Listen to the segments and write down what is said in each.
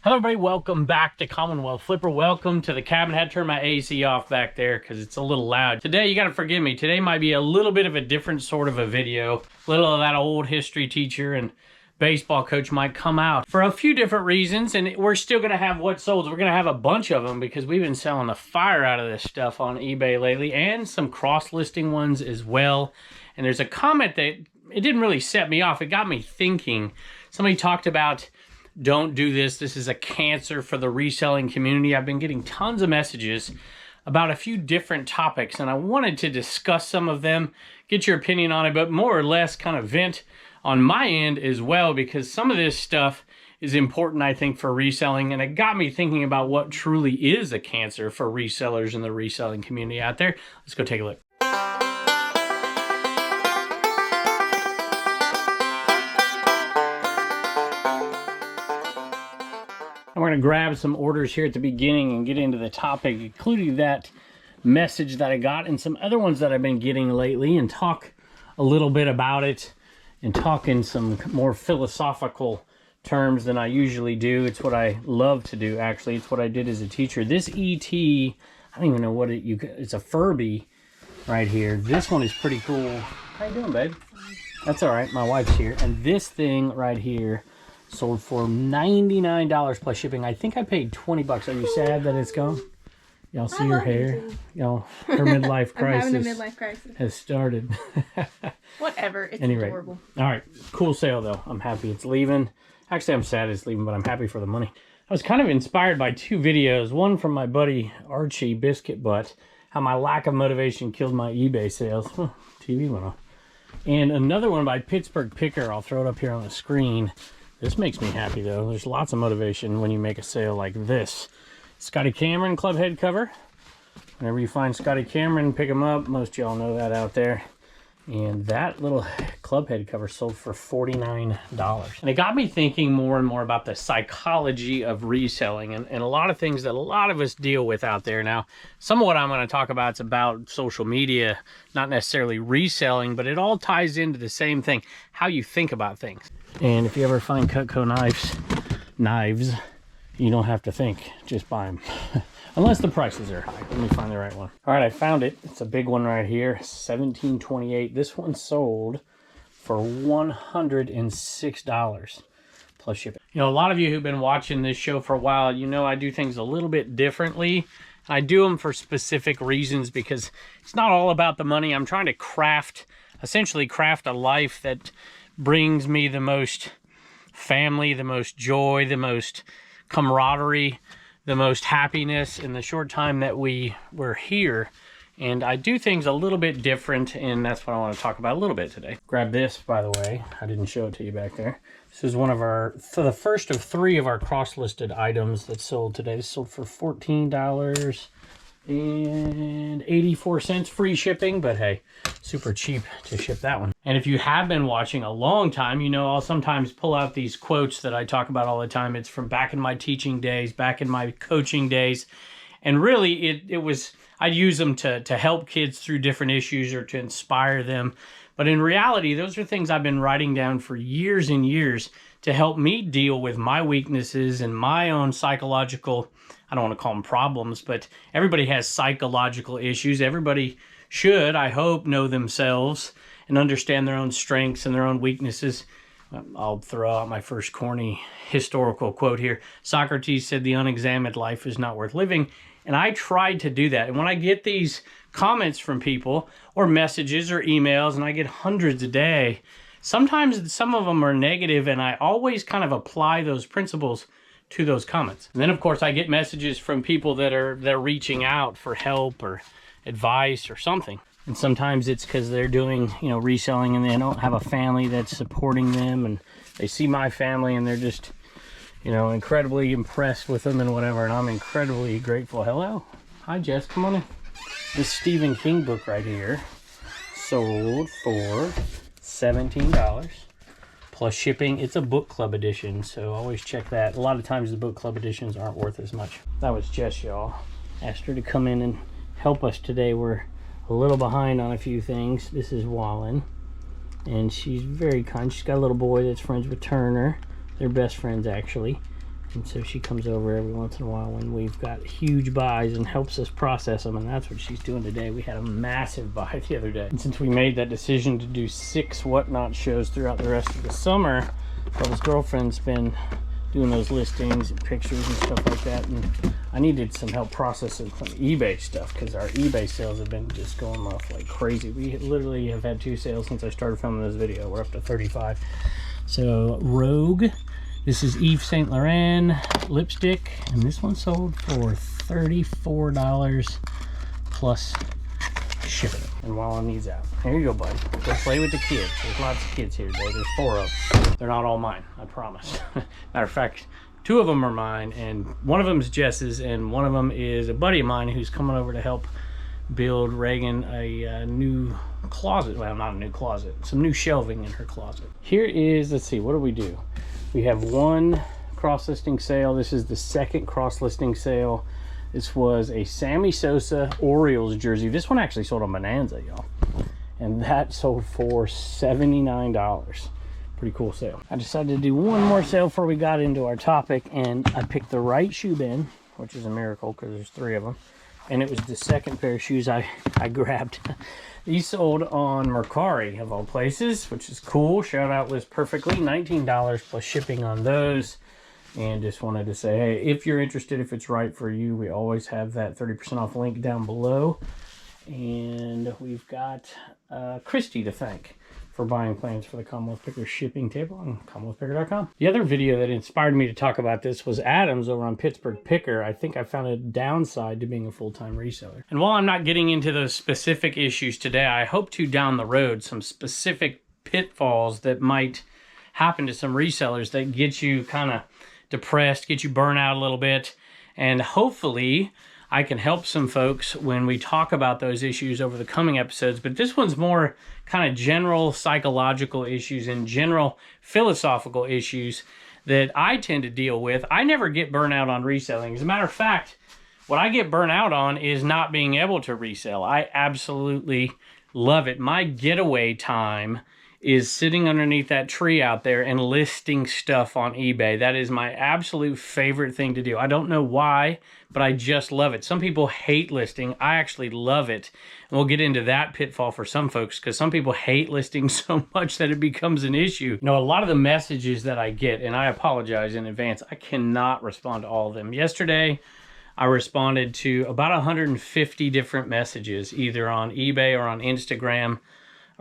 Hello everybody, welcome back to Commonwealth Flipper. Welcome to the cabin. I had to turn my AC off back there because it's a little loud. Today, you gotta forgive me, today might be a little bit of a different sort of a video. A little of that old history teacher and baseball coach might come out for a few different reasons, and we're still gonna have what solds. We're gonna have a bunch of them because we've been selling the fire out of this stuff on eBay lately, and some cross-listing ones as well. And there's a comment that, it didn't really set me off, it got me thinking. Somebody talked about, don't do this. This is a cancer for the reselling community. I've been getting tons of messages about a few different topics, and I wanted to discuss some of them, get your opinion on it, but more or less kind of vent on my end as well, because some of this stuff is important, I think, for reselling, and it got me thinking about what truly is a cancer for resellers in the reselling community out there. Let's go take a look. We're going to grab some orders here at the beginning and get into the topic, including that message that I got and some other ones that I've been getting lately, and talk a little bit about it and talk in some more philosophical terms than I usually do. It's what I love to do, actually. It's what I did as a teacher. This ET, I don't even know what it's a Furby right here. This one is pretty cool. How you doing, babe? That's all right. My wife's here. And this thing right here sold for $99 plus shipping. I think I paid 20 bucks. Are you sad that it's gone? Y'all see her hair? Y'all, her midlife crisis, I'm having a midlife crisis has started. Whatever. It's anyway, adorable. All right. Cool sale, though. I'm happy it's leaving. Actually, I'm sad it's leaving, but I'm happy for the money. I was kind of inspired by two videos. One from my buddy Archie Biscuit Butt, how my lack of motivation killed my eBay sales. TV went off. And another one by Pittsburgh Picker. I'll throw it up here on the screen. This makes me happy, though. There's lots of motivation when you make a sale like this. Scotty Cameron club head cover. Whenever you find Scotty Cameron, pick them up. Most y'all know that out there. And that little club head cover sold for $49. And it got me thinking more and more about the psychology of reselling and a lot of things that a lot of us deal with out there. Now, some of what I'm going to talk about is about social media, not necessarily reselling, but it all ties into the same thing, how you think about things. And if you ever find Cutco knives, you don't have to think, just buy them. Unless the prices are high. Let me find the right one. All right, I found it. It's a big one right here, $17.28. This one sold for $106 plus shipping. You know, a lot of you who've been watching this show for a while, you know I do things a little bit differently. I do them for specific reasons because it's not all about the money. I'm trying to essentially craft a life that brings me the most family, the most joy, the most camaraderie, the most happiness in the short time that we're here. And I do things a little bit different, and that's what I want to talk about a little bit today. Grab this, by the way. I didn't show it to you back there. This is one of the first of 3 of our cross-listed items that sold today. This sold for $14.84, free shipping, but hey, super cheap to ship that one. And if you have been watching a long time, you know I'll sometimes pull out these quotes that I talk about all the time. It's from back in my teaching days, back in my coaching days. And really, I'd use them to help kids through different issues or to inspire them. But in reality, those are things I've been writing down for years and years to help me deal with my weaknesses and my own psychological, I don't want to call them problems, but everybody has psychological issues. Everybody should, I hope, know themselves and understand their own strengths and their own weaknesses. I'll throw out my first corny historical quote here. Socrates said, "The unexamined life is not worth living." And I tried to do that. And when I get these comments from people or messages or emails, and I get hundreds a day, sometimes some of them are negative, and I always kind of apply those principles to those comments. And then, of course, I get messages from people that are reaching out for help or advice or something. And sometimes it's because they're doing, reselling, and they don't have a family that's supporting them, and they see my family and they're just, incredibly impressed with them and whatever, and I'm incredibly grateful. Hello. Hi, Jess. Come on in. This Stephen King book right here sold for $17 plus shipping. It's a book club edition, so always check that. A lot of times the book club editions aren't worth as much. That was Jess, y'all. Asked her to come in and help us today. We're a little behind on a few things. This is Wallen, and she's very kind. She's got a little boy that's friends with Turner. They're best friends, actually. And so she comes over every once in a while when we've got huge buys and helps us process them, and that's what she's doing today. We had a massive buy the other day. And since we made that decision to do 6 whatnot shows throughout the rest of the summer, well, his girlfriend's been doing those listings and pictures and stuff like that, and I needed some help processing some eBay stuff because our eBay sales have been just going off like crazy. We literally have had 2 sales since I started filming this video. We're up to 35. So Rogue, this is Yves Saint Laurent lipstick, and this one sold for $34 plus shipping. And while on these out, here you go, buddy. Go play with the kids. There's lots of kids here today. There's 4 of them. They're not all mine, I promise. Matter of fact, 2 of them are mine, and one of them is Jess's, and one of them is a buddy of mine who's coming over to help build Reagan a new closet. Well, not a new closet, some new shelving in her closet. Here is, let's see, what do? We have 1 cross-listing sale. This is the 2nd cross-listing sale. This was a Sammy Sosa Orioles jersey. This one actually sold on Bonanza, y'all. And that sold for $79. Pretty cool sale. I decided to do one more sale before we got into our topic, and I picked the right shoe bin, which is a miracle because there's 3 of them. And it was the 2nd pair of shoes I grabbed. These sold on Mercari, of all places, which is cool. Shout out List Perfectly. $19 plus shipping on those. And just wanted to say, hey, if you're interested, if it's right for you, we always have that 30% off link down below. And we've got Christy to thank for buying plans for the Commonwealth Picker shipping table on CommonwealthPicker.com. The other video that inspired me to talk about this was Adam's over on Pittsburgh Picker. I think I found a downside to being a full-time reseller. And while I'm not getting into those specific issues today, I hope to down the road some specific pitfalls that might happen to some resellers that get you kind of depressed, get you burnt out a little bit, and hopefully I can help some folks when we talk about those issues over the coming episodes. But this one's more kind of general psychological issues and general philosophical issues that I tend to deal with. I never get burnt out on reselling. As a matter of fact, what I get burnt out on is not being able to resell. I absolutely love it. My getaway time is sitting underneath that tree out there and listing stuff on eBay. That is my absolute favorite thing to do. I don't know why, but I just love it. Some people hate listing. I actually love it. And we'll get into that pitfall for some folks because some people hate listing so much that it becomes an issue. You know, a lot of the messages that I get, and I apologize in advance, I cannot respond to all of them. Yesterday, I responded to about 150 different messages, either on eBay or on Instagram,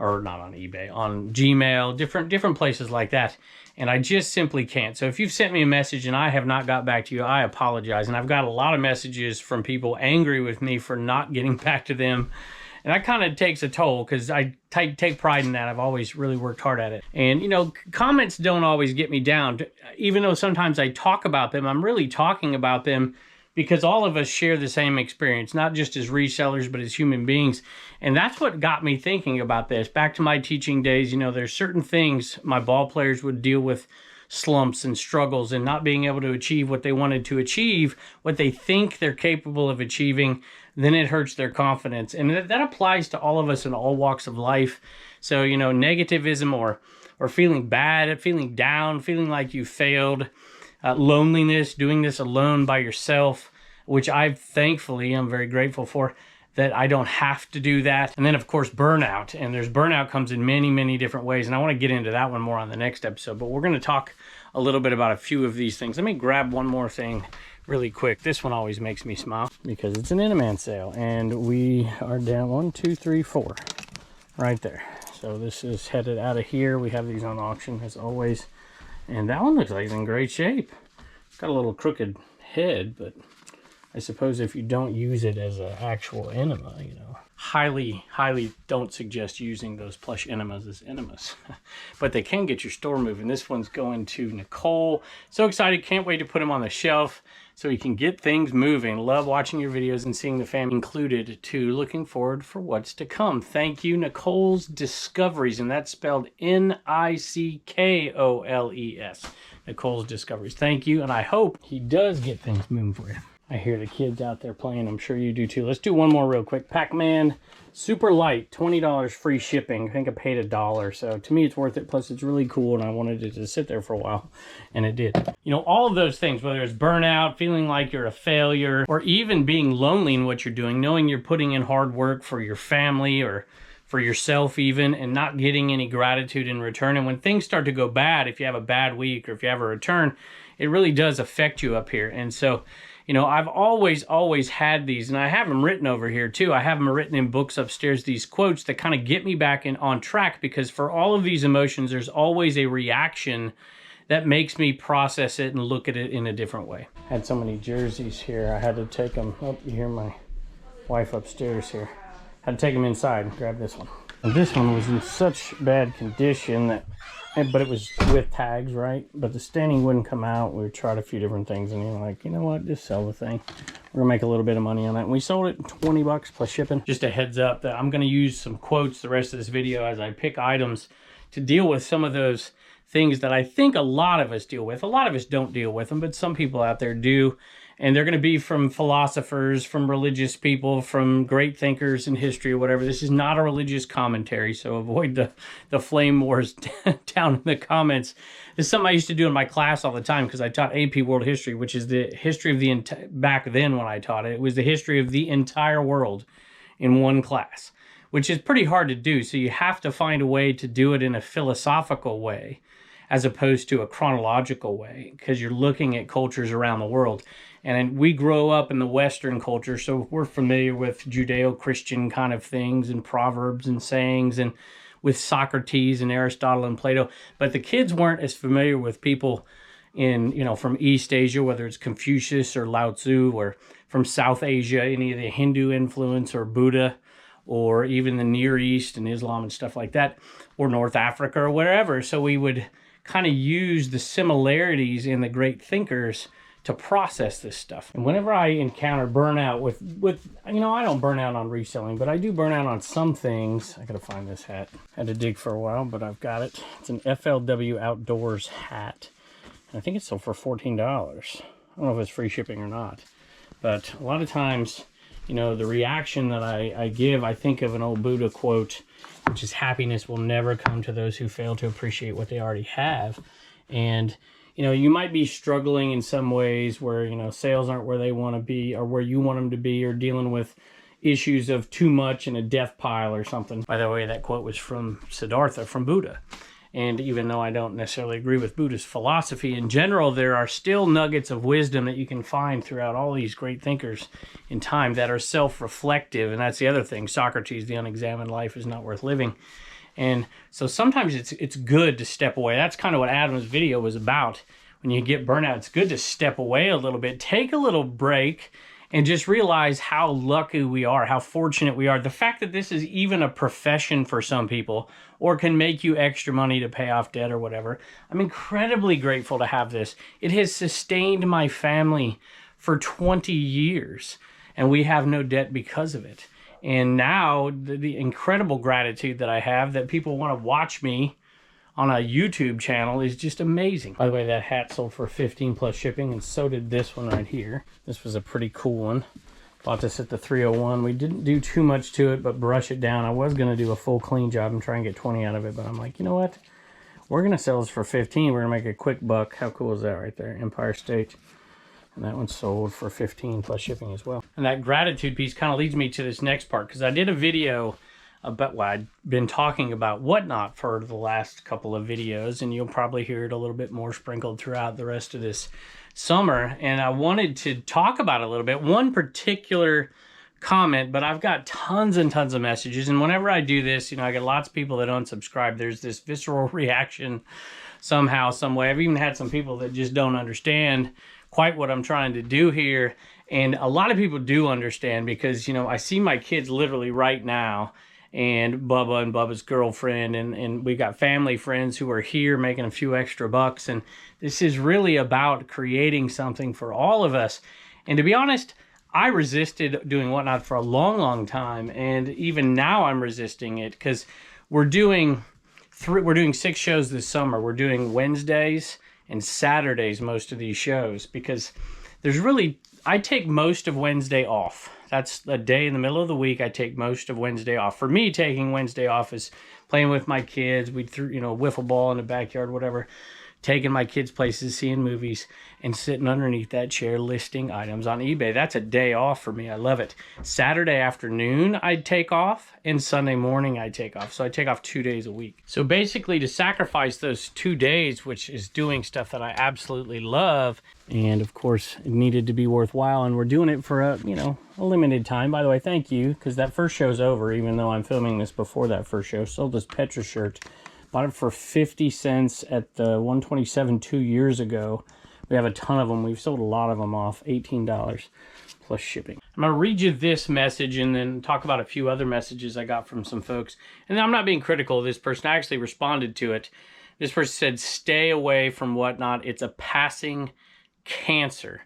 or not on eBay, on Gmail, different places like that. And I just simply can't. So if you've sent me a message and I have not got back to you, I apologize. And I've got a lot of messages from people angry with me for not getting back to them. And that kind of takes a toll because I take pride in that. I've always really worked hard at it. And, you know, comments don't always get me down. Even though sometimes I talk about them, I'm really talking about them because all of us share the same experience, not just as resellers, but as human beings. And that's what got me thinking about this. Back to my teaching days, you know, there's certain things my ball players would deal with, slumps and struggles and not being able to achieve what they wanted to achieve, what they think they're capable of achieving, then it hurts their confidence. And that applies to all of us in all walks of life. So, you know, negativism or feeling bad, feeling down, feeling like you failed, loneliness, doing this alone by yourself, which I'm very grateful for that I don't have to do that. And then of course, burnout. And burnout comes in many, many different ways. And I want to get into that one more on the next episode, but we're going to talk a little bit about a few of these things. Let me grab one more thing really quick. This one always makes me smile because it's an Inaman sale and we are down 1, 2, 3, 4 right there. So this is headed out of here. We have these on auction as always. And that one looks like it's in great shape. Got a little crooked head, but I suppose if you don't use it as an actual enema, you know, highly don't suggest using those plush enemas as enemas. But they can get your store moving. This one's going to Nicole. So excited, can't wait to put him on the shelf so he can get things moving. Love watching your videos and seeing the family included too. Looking forward for what's to come. Thank you, Nicole's Discoveries, and that's spelled Nickoles. Nicole's Discoveries. Thank you, and I hope he does get things moving for you. I hear the kids out there playing. I'm sure you do too. Let's do one more real quick. Pac-Man, super light, $20 free shipping. I think I paid $1. So to me, it's worth it. Plus, it's really cool, and I wanted it to sit there for a while, and it did. You know, all of those things, whether it's burnout, feeling like you're a failure, or even being lonely in what you're doing, knowing you're putting in hard work for your family or for yourself even, and not getting any gratitude in return. And when things start to go bad, if you have a bad week or if you have a return, it really does affect you up here. And so, you know, I've always had these, and I have them written over here too. I have them written in books upstairs, these quotes that kind of get me back on track, because for all of these emotions, there's always a reaction that makes me process it and look at it in a different way. I had so many jerseys here, I had to take them. Oh, you hear my wife upstairs here. Had to take them inside and grab this one. And this one was in such bad condition that, but it was with tags, right? But the staining wouldn't come out. We tried a few different things, and you're like, you know what? Just sell the thing. We're gonna make a little bit of money on that. And we sold it $20 plus shipping. Just a heads up that I'm gonna use some quotes the rest of this video as I pick items to deal with some of those things that I think a lot of us deal with. A lot of us don't deal with them, but some people out there do. And they're going to be from philosophers, from religious people, from great thinkers in history or whatever. This is not a religious commentary, so avoid the flame wars down in the comments. This is something I used to do in my class all the time, because I taught AP World History, which is the history of the back then when I taught it. It was the history of the entire world in one class, which is pretty hard to do. So you have to find a way to do it in a philosophical way as opposed to a chronological way, because you're looking at cultures around the world. And we grow up in the Western culture, so we're familiar with Judeo-Christian kind of things and proverbs and sayings, and with Socrates and Aristotle and Plato. But the kids weren't as familiar with people in, you know, from East Asia, whether it's Confucius or Lao Tzu, or from South Asia, any of the Hindu influence, or Buddha, or even the Near East and Islam and stuff like that, or North Africa or wherever. So we would kind of use the similarities in the great thinkers to process this stuff. And whenever I encounter burnout with you know, I don't burn out on reselling, but I do burn out on some things. I gotta find this hat. Had to dig for a while, but I've got it. It's an FLW Outdoors hat. And I think it sold for $14. I don't know if it's free shipping or not. But a lot of times, you know, the reaction that I give, I think of an old Buddha quote, which is, happiness will never come to those who fail to appreciate what they already have. And you know, you might be struggling in some ways where, you know, sales aren't where they want to be or where you want them to be, or dealing with issues of too much in a death pile or something. By the way, that quote was from Siddhartha, from Buddha. And even though I don't necessarily agree with Buddhist philosophy in general, there are still nuggets of wisdom that you can find throughout all these great thinkers in time that are self-reflective. And that's the other thing. Socrates, the unexamined life is not worth living. And so sometimes it's good to step away. That's kind of what Adam's video was about. When you get burnout, it's good to step away a little bit, take a little break, and just realize how lucky we are, how fortunate we are. The fact that this is even a profession for some people, or can make you extra money to pay off debt or whatever. I'm incredibly grateful to have this. It has sustained my family for 20 years, and we have no debt because of it. And now the incredible gratitude that I have that people want to watch me on a YouTube channel is just amazing. By the way, that hat sold for $15 plus shipping, and so did this one right here. This was a pretty cool one. Bought this at the 301. We didn't do too much to it, but brush it down. I was going to do a full clean job and try and get 20 out of it, but I'm like, you know what? We're going to sell this for 15. We're going to make a quick buck. How cool is that right there? Empire State. And that one sold for 15 plus shipping as well. And that gratitude piece kind of leads me to this next part, because I did a video about, well, I'd been talking about whatnot for the last couple of videos, and you'll probably hear it a little bit more sprinkled throughout the rest of this summer. And I wanted to talk about it a little bit. One particular comment, but I've got tons and tons of messages. And whenever I do this, you know, I get lots of people that unsubscribe. There's this visceral reaction somehow, some way. I've even had some people that just don't understand quite what I'm trying to do here. And a lot of people do understand, because, you know, I see my kids literally right now, and Bubba and Bubba's girlfriend, and we got family friends who are here making a few extra bucks. And this is really about creating something for all of us. And to be honest, I resisted doing whatnot for a long, long time. And even now I'm resisting it, because we're doing 6 shows this summer. We're doing Wednesdays and Saturdays, most of these shows, because there's really I take most of Wednesday off. That's a day in the middle of the week. I take most of Wednesday off. For me, taking Wednesday off is playing with my kids. We threw, wiffle ball in the backyard, whatever. Taking my kids places, seeing movies, and sitting underneath that chair listing items on eBay. That's a day off for me. I love it. Saturday afternoon, I'd take off, and Sunday morning, I'd take off. So I take off 2 days a week. So basically, to sacrifice those 2 days, which is doing stuff that I absolutely love, and of course, it needed to be worthwhile, and we're doing it for a limited time. By the way, thank you, because that first show's over, even though I'm filming this before that first show. Sold this Petra shirt. Bought it for 50 cents at the 127 2 years ago. We have a ton of them. We've sold a lot of them off. $18 plus shipping. I'm going to read you this message and then talk about a few other messages I got from some folks. And I'm not being critical of this person. I actually responded to it. This person said, stay away from whatnot. It's a passing cancer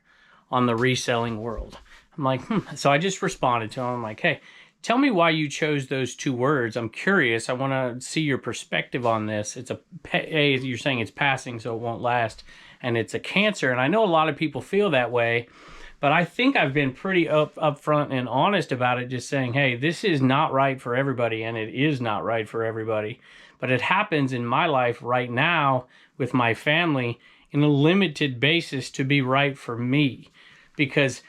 on the reselling world. I'm like, So I just responded to him. I'm like, hey, tell me why you chose those 2 words. I'm curious. I want to see your perspective on this. It's you're saying it's passing, so it won't last, and it's a cancer. And I know a lot of people feel that way, but I think I've been pretty upfront and honest about it, just saying, hey, this is not right for everybody, and it is not right for everybody. But it happens in my life right now with my family in a limited basis to be right for me, because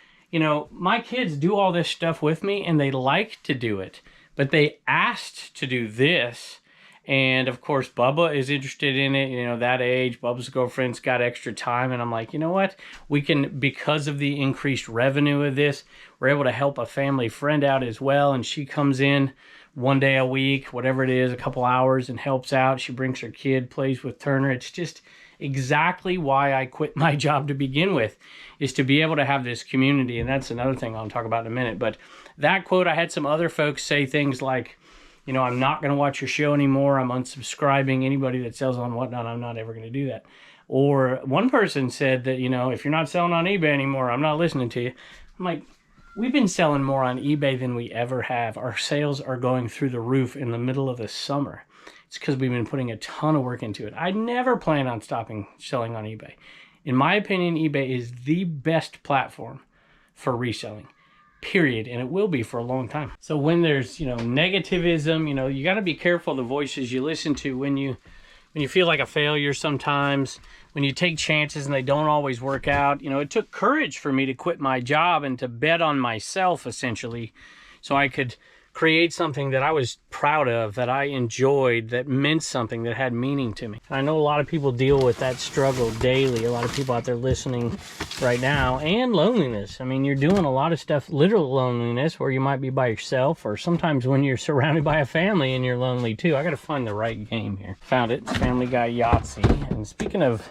my kids do all this stuff with me and they like to do it, but they asked to do this. And of course, Bubba is interested in it, that age. Bubba's girlfriend's got extra time. And I'm like, you know what? We can, because of the increased revenue of this, we're able to help a family friend out as well. And she comes in 1 day a week, whatever it is, a couple hours, and helps out. She brings her kid, plays with Turner. It's just exactly why I quit my job to begin with, is to be able to have this community. And that's another thing I'll talk about in a minute. But that quote, I had some other folks say things like, I'm not going to watch your show anymore. I'm unsubscribing. Anybody that sells on whatnot, I'm not ever going to do that. Or one person said that, if you're not selling on eBay anymore, I'm not listening to you. I'm like, we've been selling more on eBay than we ever have. Our sales are going through the roof in the middle of the summer. It's because we've been putting a ton of work into it. I never plan on stopping selling on eBay. In my opinion, eBay is the best platform for reselling, period. And it will be for a long time. So when there's, negativism, you got to be careful the voices you listen to when you feel like a failure sometimes, when you take chances and they don't always work out. It took courage for me to quit my job and to bet on myself, essentially, so I could create something that I was proud of, that I enjoyed, that meant something, that had meaning to me. And I know a lot of people deal with that struggle daily. A lot of people out there listening right now, and loneliness. I mean, you're doing a lot of stuff, literal loneliness, where you might be by yourself, or sometimes when you're surrounded by a family and you're lonely too. I got to find the right game here. Found it, Family Guy Yahtzee. And speaking of,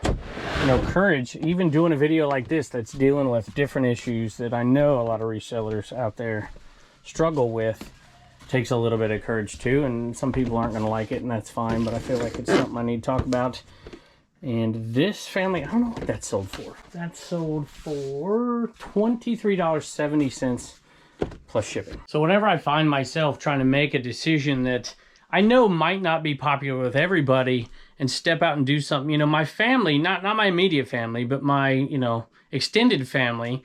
courage, even doing a video like this that's dealing with different issues that I know a lot of resellers out there struggle with, takes a little bit of courage too, and some people aren't going to like it, and that's fine, but I feel like it's something I need to talk about. And this family, I don't know what that sold for. That sold for $23.70 plus shipping. So whenever I find myself trying to make a decision that I know might not be popular with everybody and step out and do something, my family, not my immediate family, but my, extended family,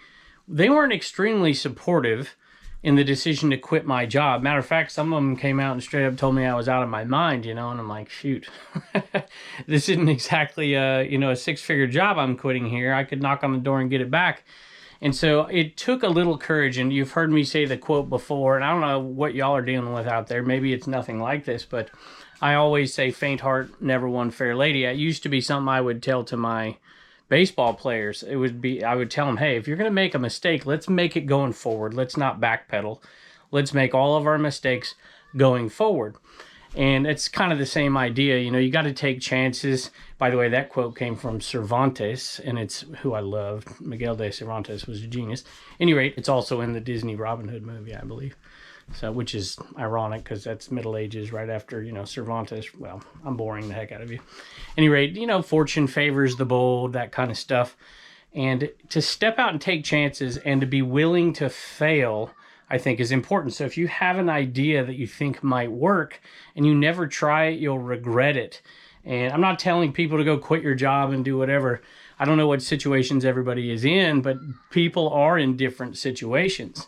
they weren't extremely supportive in the decision to quit my job. Matter of fact, some of them came out and straight up told me I was out of my mind, and I'm like, shoot, this isn't exactly a six-figure job I'm quitting here. I could knock on the door and get it back. And so it took a little courage, and you've heard me say the quote before, and I don't know what y'all are dealing with out there. Maybe it's nothing like this, but I always say faint heart never won fair lady. It used to be something I would tell to my baseball players. I would tell them, hey, if you're going to make a mistake, let's make it going forward. Let's not backpedal. Let's make all of our mistakes going forward. And it's kind of the same idea. You got to take chances. By the way, that quote came from Cervantes, and it's who I loved. Miguel de Cervantes was a genius. At any rate, it's also in the Disney Robin Hood movie, I believe. So, which is ironic because that's Middle Ages right after, Cervantes. Well, I'm boring the heck out of you. At any rate, fortune favors the bold, that kind of stuff. And to step out and take chances and to be willing to fail, I think, is important. So if you have an idea that you think might work and you never try it, you'll regret it. And I'm not telling people to go quit your job and do whatever. I don't know what situations everybody is in, but people are in different situations.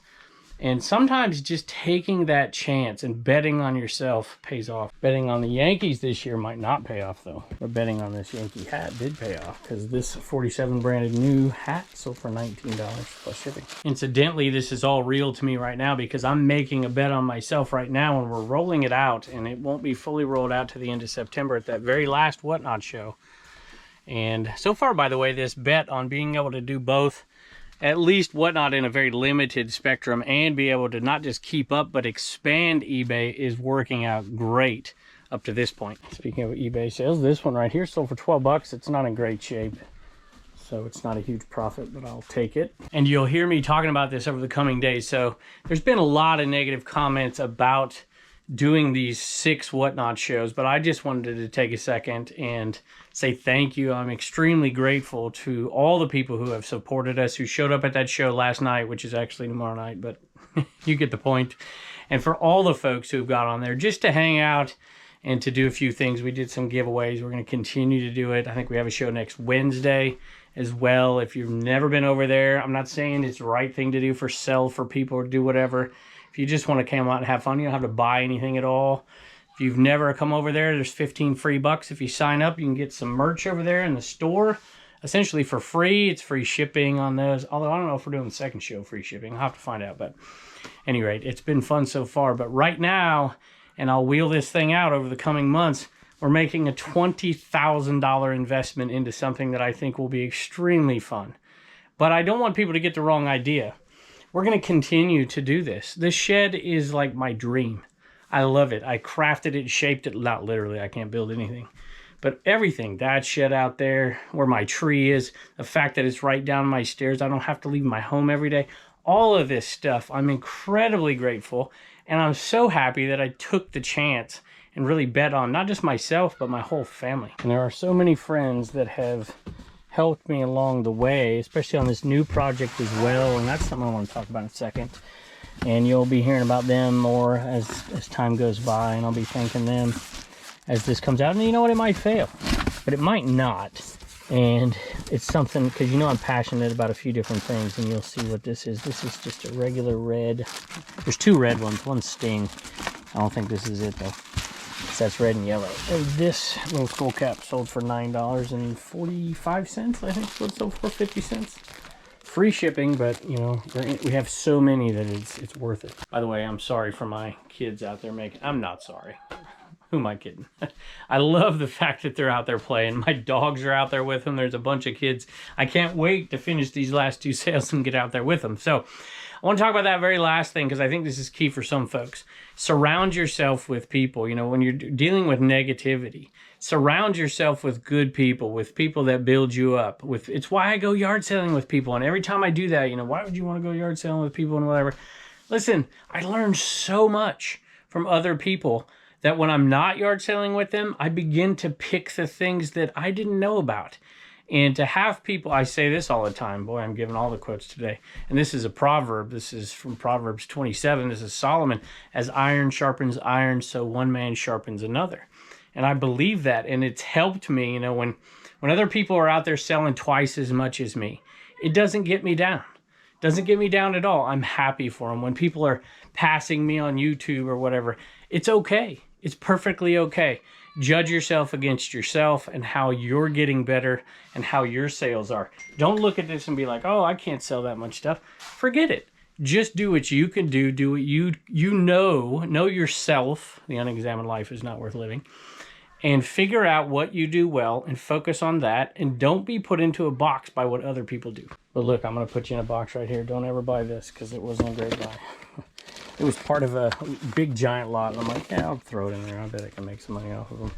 And sometimes just taking that chance and betting on yourself pays off. Betting on the Yankees this year might not pay off, though. But betting on this Yankee hat did pay off, because this 47 branded new hat sold for $19 plus shipping. Incidentally, this is all real to me right now because I'm making a bet on myself right now, and we're rolling it out, and it won't be fully rolled out to the end of September at that very last Whatnot show. And so far, by the way, this bet on being able to do both, at least Whatnot in a very limited spectrum, and be able to not just keep up but expand eBay, is working out great up to this point. Speaking of eBay sales, this one right here sold for 12 bucks. It's not in great shape, so it's not a huge profit, but I'll take it. And you'll hear me talking about this over the coming days. So there's been a lot of negative comments about doing these 6 Whatnot shows, but I just wanted to take a second and say thank you. I'm extremely grateful to all the people who have supported us, who showed up at that show last night, which is actually tomorrow night, but you get the point. And for all the folks who've got on there just to hang out and to do a few things. We did some giveaways. We're going to continue to do it. I think we have a show next Wednesday as well. If you've never been over there, I'm not saying it's the right thing to do for sell for people or do whatever. If you just want to come out and have fun, you don't have to buy anything at all. If you've never come over there, there's 15 free bucks. If you sign up, you can get some merch over there in the store, essentially for free. It's free shipping on those. Although I don't know if we're doing the second show free shipping. I'll have to find out. But at any rate, it's been fun so far. But right now, and I'll wheel this thing out over the coming months, we're making a $20,000 investment into something that I think will be extremely fun. But I don't want people to get the wrong idea. We're going to continue to do this. This shed is like my dream. I love it. I crafted it, shaped it. Not literally, I can't build anything. But everything, that shed out there, where my tree is, the fact that it's right down my stairs, I don't have to leave my home every day. All of this stuff, I'm incredibly grateful. And I'm so happy that I took the chance and really bet on not just myself, but my whole family. And there are so many friends that have helped me along the way, especially on this new project as well. And that's something I want to talk about in a second. And you'll be hearing about them more as time goes by, and I'll be thanking them as this comes out. And you know what? It might fail, but it might not. And it's something, because you know I'm passionate about a few different things, and you'll see what this is. This is just a regular red. There's two red ones, one Sting. I don't think this is it though. So that's red and yellow. And this little skull cap sold for $9.45, I think is what it sold for, 50 cents. Free shipping, but you know, we have so many that it's worth it. By the way, I'm sorry for my kids out there making, I'm not sorry. Who am I kidding? I love the fact that they're out there playing. My dogs are out there with them. There's a bunch of kids. I can't wait to finish these last 2 sales and get out there with them. So I want to talk about that very last thing, because I think this is key for some folks. Surround yourself with people. You know, when you're dealing with negativity, surround yourself with good people, with people that build you up. It's why I go yard selling with people. And every time I do that, you know, why would you want to go yard selling with people and whatever? Listen, I learned so much from other people that when I'm not yard selling with them, I begin to pick the things that I didn't know about. And to have people, I say this all the time. Boy, I'm giving all the quotes today. And this is a proverb. This is from Proverbs 27. This is Solomon. As iron sharpens iron, so one man sharpens another. And I believe that. And it's helped me, you know, when other people are out there selling twice as much as me, it doesn't get me down. It doesn't get me down at all. I'm happy for them. When people are passing me on YouTube or whatever, it's okay. It's perfectly okay. Judge yourself against yourself and how you're getting better and how your sales are. Don't look at this and be like, oh, I can't sell that much stuff. Forget it. Just do what you can do. Do what you know yourself. The unexamined life is not worth living. And figure out what you do well and focus on that. And don't be put into a box by what other people do. But look, I'm going to put you in a box right here. Don't ever buy this, because it wasn't a great buy. It was part of a big giant lot, and I'm like, yeah, I'll throw it in there. I bet I can make some money off of them.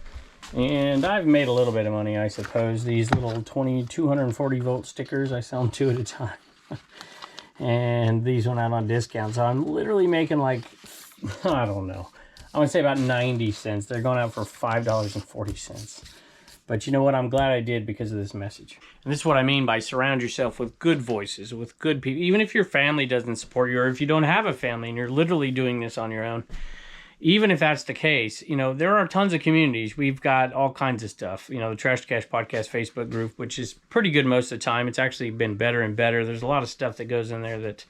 And I've made a little bit of money, I suppose. These little 240 volt stickers, I sell them 2 at a time. And these went out on discount, so I'm literally making like, I don't know, I would say about 90 cents. They're going out for $5.40. But you know what? I'm glad I did, because of this message. And this is what I mean by surround yourself with good voices, with good people. Even if your family doesn't support you, or if you don't have a family and you're literally doing this on your own, even if that's the case, you know, there are tons of communities. We've got all kinds of stuff. You know, the Trash to Cash Podcast Facebook group, which is pretty good most of the time. It's actually been better and better. There's a lot of stuff that goes in there that,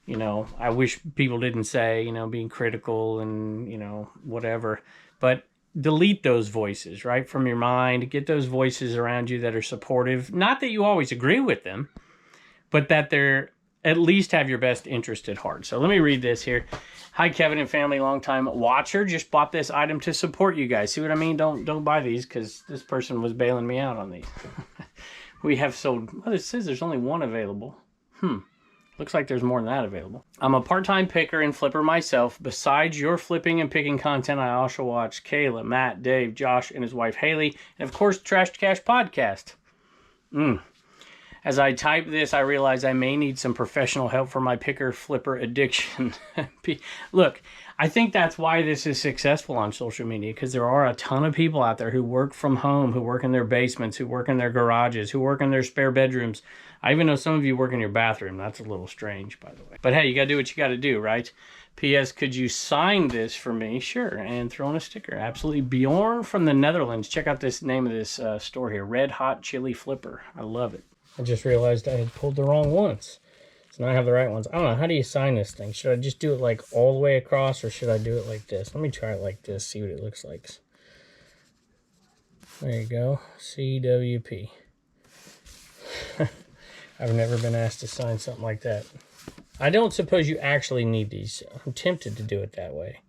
you know, I wish people didn't say, you know, being critical and, you know, whatever. But delete those voices, right, from your mind. Get those voices around you that are supportive. Not that you always agree with them, but that they're at least have your best interest at heart. So let me read this here. Hi, Kevin and family, longtime watcher. Just bought this item to support you guys. See what I mean? Don't buy these because this person was bailing me out on these. We have sold, well, it says there's only one available. Looks like there's more than that available. I'm a part-time picker and flipper myself. Besides your flipping and picking content, I also watch Kayla, Matt, Dave, Josh, and his wife Haley, and of course, Trash to Cash Podcast. As I type this, I realize I may need some professional help for my picker-flipper addiction. Look, I think that's why this is successful on social media, because there are a ton of people out there who work from home, who work in their basements, who work in their garages, who work in their spare bedrooms. I even know some of you work in your bathroom. That's a little strange, by the way. But hey, you got to do what you got to do, right? P.S. Could you sign this for me? Sure. And throw in a sticker. Absolutely. Bjorn from the Netherlands. Check out this name of this store here. Red Hot Chili Flipper. I love it. I just realized I had pulled the wrong ones. So now I have the right ones. I don't know. How do you sign this thing? Should I just do it like all the way across, or should I do it like this? Let me try it like this, see what it looks like. There you go. CWP. I've never been asked to sign something like that. I don't suppose you actually need these. I'm tempted to do it that way.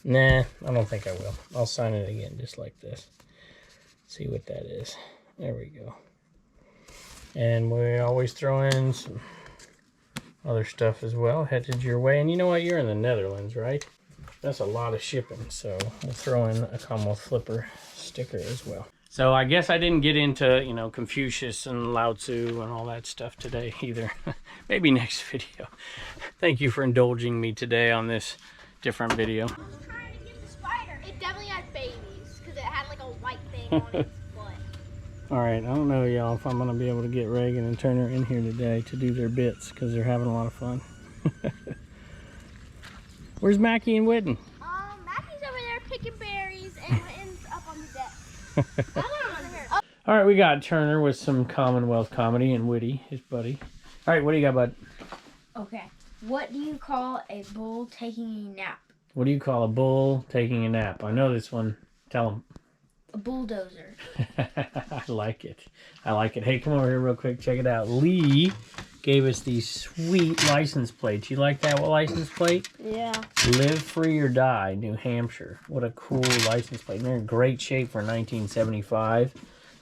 Nah, I don't think I will. I'll sign it again just like this. See what that is. There we go. And we always throw in some other stuff as well, headed your way. And you know what? You're in the Netherlands, right? That's a lot of shipping, so we'll throw in a Commonwealth flipper sticker as well. So I guess I didn't get into, you know, Confucius and Lao Tzu and all that stuff today either. Maybe next video. Thank you for indulging me today on this different video. I was trying to get the spider. It definitely had babies because it had like a white thing on its butt. All right, I don't know, y'all, if I'm going to be able to get Reagan and Turner in here today to do their bits because they're having a lot of fun. Where's Mackie and Witten? Mackie's over there picking berries and Witten's up on the deck. All right, we got Turner with some Commonwealth comedy and Witty, his buddy. All right, what do you got, bud? Okay. What do you call a bull taking a nap? What do you call a bull taking a nap? I know this one. Tell him. A bulldozer. I like it. I like it. Hey, come over here real quick. Check it out. Lee gave us these sweet license plates. You like that license plate? Yeah. Live Free or Die, New Hampshire. What a cool license plate. And they're in great shape for 1975.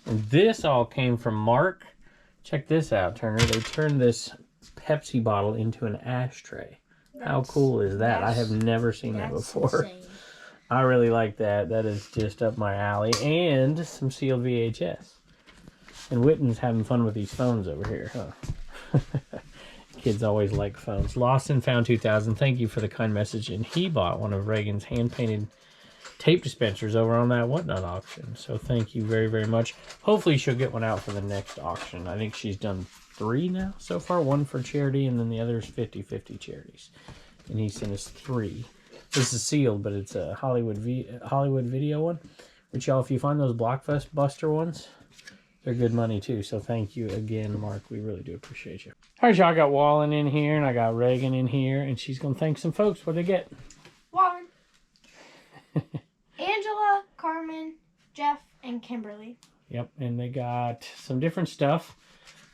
And this all came from Mark. Check this out, Turner. They turned this Pepsi bottle into an ashtray. How cool is that? I have never seen that before. Insane. I really like that. That is just up my alley. And some sealed VHS. And Witten's having fun with these phones over here, huh? Kids always like phones. Lost and Found 2000. Thank you for the kind message. And he bought one of Reagan's hand-painted tape dispensers over on that Whatnot auction. So thank you very, very much. Hopefully she'll get one out for the next auction. I think she's done 3 now so far. 1 for charity, and then the other is 50-50 charities. And he sent us 3. This is sealed, but it's a Hollywood video one. Which, y'all, if you find those Blockbuster ones, they're good money too. So thank you again, Mark. We really do appreciate you. All right, y'all. I got Wallen in here, and I got Reagan in here, and she's gonna thank some folks. What they get? Wallen. Angela, Carmen, Jeff, and Kimberly. Yep, and they got some different stuff.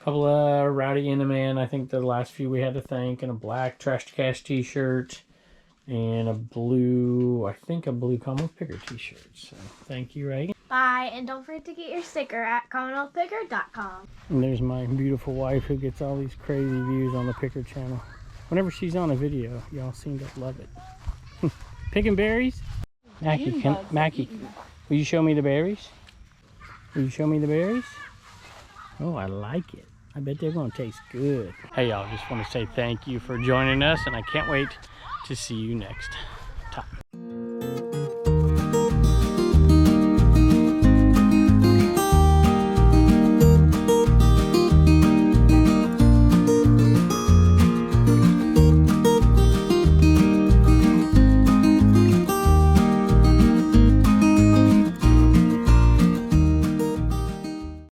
A couple of Rowdy Inaman, I think the last few we had to thank, and a black Trash to Cash t-shirt. And a blue Commonwealth Picker t-shirt. So thank you, Reagan. Bye, and don't forget to get your sticker at CommonwealthPicker.com. And there's my beautiful wife who gets all these crazy views on the Picker channel. Whenever she's on a video, y'all seem to love it. Picking berries? Mackie, will you show me the berries? Will you show me the berries? Oh, I like it. I bet they're going to taste good. Hey, y'all, just want to say thank you for joining us, and I can't wait to see you next time.